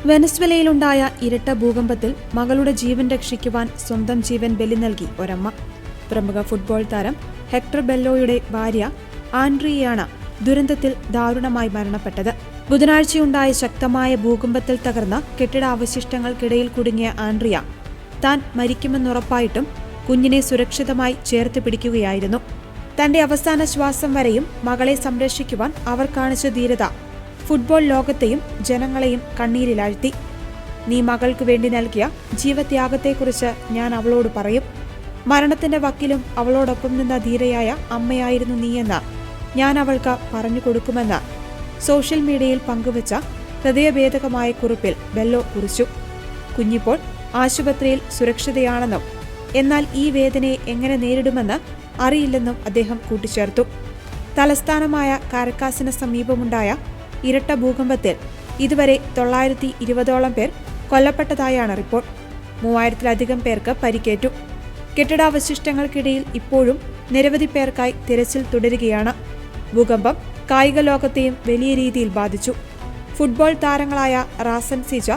വെനസ്വേലയിലുണ്ടായ ഇരട്ട ഭൂകമ്പത്തിൽ മകളുടെ ജീവൻ രക്ഷിക്കുവാൻ സ്വന്തം ജീവൻ ബലി നൽകി ഒരമ്മ. പ്രമുഖ ഫുട്ബോൾ താരം ഹെക്ടർ ബെല്ലോയുടെ ഭാര്യ ആൻഡ്രിയയാണ് ദുരന്തത്തിൽ ദാരുണമായി മരണപ്പെട്ടത്. ബുധനാഴ്ചയുണ്ടായ ശക്തമായ ഭൂകമ്പത്തിൽ തകർന്ന കെട്ടിടാവശിഷ്ടങ്ങൾക്കിടയിൽ കുടുങ്ങിയ ആൻഡ്രിയ താൻ മരിക്കുമെന്നുറപ്പായിട്ടും കുഞ്ഞിനെ സുരക്ഷിതമായി ചേർത്ത് പിടിക്കുകയായിരുന്നു. തന്റെ അവസാന ശ്വാസം വരെയും മകളെ സംരക്ഷിക്കുവാൻ അവർ കാണിച്ച ധീരത ഫുട്ബോൾ ലോകത്തെയും ജനങ്ങളെയും കണ്ണീരിലാഴ്ത്തി. നീ മകൾക്ക് വേണ്ടി നൽകിയ ജീവത്യാഗത്തെക്കുറിച്ച് ഞാൻ അവളോട് പറയും. മരണത്തിന്റെ വക്കിലും അവളോടൊപ്പം നിന്ന ധീരയായ അമ്മയായിരുന്നു നീയെന്ന് ഞാൻ അവൾക്ക് പറഞ്ഞു കൊടുക്കുമെന്ന് സോഷ്യൽ മീഡിയയിൽ പങ്കുവച്ച ഹൃദയഭേദകമായ കുറിപ്പിൽ ബെല്ലോ കുറിച്ചു. കുഞ്ഞിപ്പോൾ ആശുപത്രിയിൽ സുരക്ഷിതയാണെന്നും എന്നാൽ ഈ വേദനയെ എങ്ങനെ നേരിടുമെന്ന് അറിയില്ലെന്നും അദ്ദേഹം കൂട്ടിച്ചേർത്തു. തലസ്ഥാനമായ കാരക്കാസിന് സമീപമുണ്ടായ ഇരട്ട ഭൂകമ്പത്തിൽ ഇതുവരെ 920ഓളം പേർ കൊല്ലപ്പെട്ടതായാണ് റിപ്പോർട്ട്. 3000-ലധികം പേർക്ക് പരിക്കേറ്റു. കെട്ടിടാവശിഷ്ടങ്ങൾക്കിടയിൽ ഇപ്പോഴും നിരവധി പേർക്കായി തിരച്ചിൽ തുടരുകയാണ്. ഭൂകമ്പം കായിക ലോകത്തെയും വലിയ രീതിയിൽ ബാധിച്ചു. ഫുട്ബോൾ താരങ്ങളായ റാസൻ സിജ,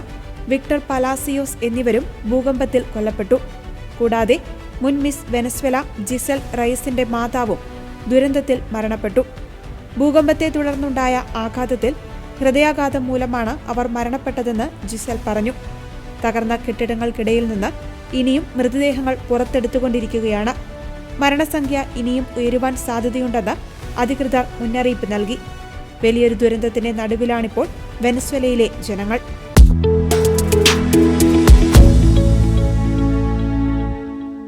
വിക്ടർ പലാസിയോസ് എന്നിവരും ഭൂകമ്പത്തിൽ കൊല്ലപ്പെട്ടു. കൂടാതെ മുൻ മിസ് വെനസ്വേല ജിസൽ റയസിന്റെ മാതാവും ദുരന്തത്തിൽ മരണപ്പെട്ടു. ഭൂകമ്പത്തെ തുടർന്നുണ്ടായ ആഘാതത്തിൽ ഹൃദയാഘാതം മൂലമാണ് അവർ മരണപ്പെട്ടതെന്ന് ജിസൽ പറഞ്ഞു. തകർന്ന കെട്ടിടങ്ങൾക്കിടയിൽ നിന്ന് ഇനിയും മൃതദേഹങ്ങൾ പുറത്തെടുത്തുകൊണ്ടിരിക്കുകയാണ്. മരണസംഖ്യ ഇനിയും ഉയരുവാൻ സാധ്യതയുണ്ടെന്ന് അധികൃതർ മുന്നറിയിപ്പ് നൽകി. വലിയൊരു ദുരന്തത്തിന്റെ നടുവിലാണിപ്പോൾ വെനസ്വേലയിലെ ജനങ്ങൾ.